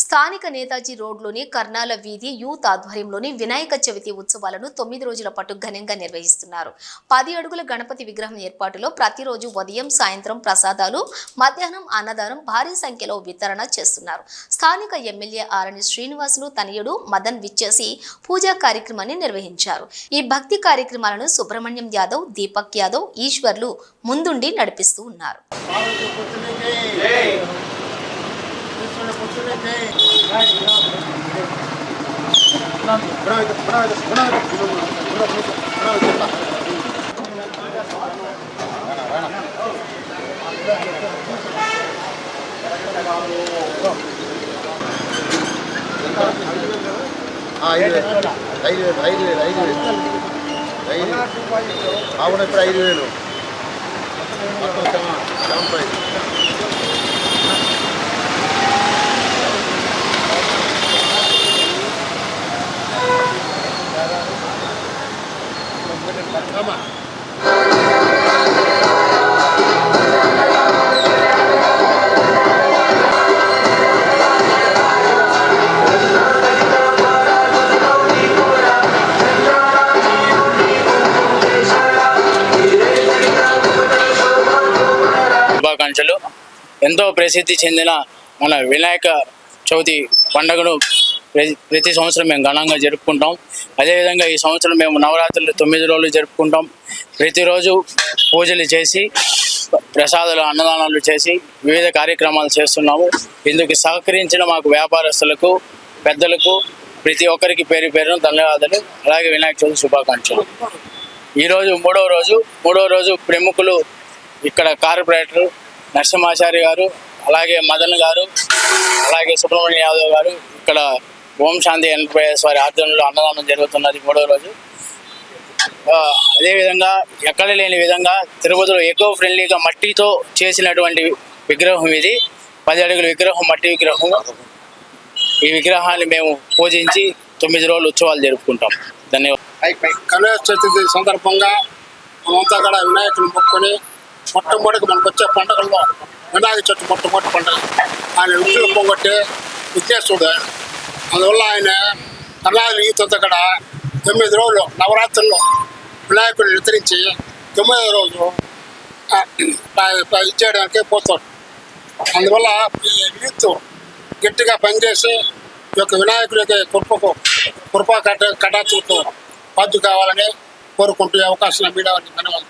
స్థానిక నేతాజీ రోడ్లోని కర్నాల వీధి యూత్ ఆధ్వర్యంలోని వినాయక చవితి ఉత్సవాలను 9 రోజుల పాటు ఘనంగా నిర్వహిస్తున్నారు. 10 అడుగుల గణపతి విగ్రహం ఏర్పాటులో ప్రతిరోజు ఉదయం సాయంత్రం ప్రసాదాలు, మధ్యాహ్నం అన్నదానం భారీ సంఖ్యలో వితరణ చేస్తున్నారు. స్థానిక ఎమ్మెల్యే ఆరణి శ్రీనివాసులు తనయుడు మదన్ విచ్చేసి పూజా కార్యక్రమాన్ని నిర్వహించారు. ఈ భక్తి కార్యక్రమాలను సుబ్రహ్మణ్యం యాదవ్, దీపక్ యాదవ్, ఈశ్వర్లు ముందుండి నడిపిస్తూ ఉన్నారు. అవును ఇప్పుడు 5,000 శుభాకాంక్షలు. ఎంతో ప్రసిద్ధి చెందిన మన వినాయక చవితి పండుగను ప్రతి సంవత్సరం మేము ఘనంగా జరుపుకుంటాం. అదేవిధంగా ఈ సంవత్సరం మేము నవరాత్రులు 9 రోజులు జరుపుకుంటాం. ప్రతిరోజు పూజలు చేసి ప్రసాదాలు, అన్నదానాలు చేసి వివిధ కార్యక్రమాలు చేస్తున్నాము. ఇందుకు సహకరించిన మాకు వ్యాపారస్తులకు, పెద్దలకు, ప్రతి ఒక్కరికి పేరు పేరున ధన్యవాదాలు. అలాగే వినాయక చవితి శుభాకాంక్షలు. ఈరోజు మూడో రోజు ప్రముఖులు ఇక్కడ కార్పొరేటర్ నరసింహాచారి గారు, అలాగే మదన్ గారు, అలాగే సుబ్రహ్మణ్య యాదవ్ గారు ఇక్కడ ఓం శాంతి ఎంటర్ప్రైజెస్ వారి ఆధ్వర్యంలో అన్నదానం జరుగుతున్నది మూడో రోజు. అదేవిధంగా ఎక్కడ లేని విధంగా తిరుపతిలో ఎకో ఫ్రెండ్లీగా మట్టితో చేసినటువంటి విగ్రహం ఇది. 10 అడుగుల విగ్రహం, మట్టి విగ్రహం. ఈ విగ్రహాన్ని మేము పూజించి 9 రోజులు ఉత్సవాలు జరుపుకుంటాం. ధన్యవాదాలు. గణేష్ చతుర్థి సందర్భంగా మనమంతా కూడా వినాయకుని మొక్కుని మొట్టమొదటి మనకు వచ్చే పండుగల్లో వినాయక చవితి మొట్టమొదటి పండుగ. ఆయన విగ్రహం పొంగొట్టి విఘ్నేశ్వరుడు. అందువల్ల ఆయన కర్ణాటక యూత్ కూడా 9 రోజులు నవరాత్రుల్లో వినాయకుడిని నిద్రించి 9వ రోజు ఇచ్చేయడానికి పోతాడు. అందువల్ల యూత్ గట్టిగా పనిచేసి ఈ యొక్క వినాయకుడి యొక్క కృపా కటాక్షలకు పాటు కావాలని కోరుకుంటూ అవకాశం మీడియా ధన్యవాదాలు.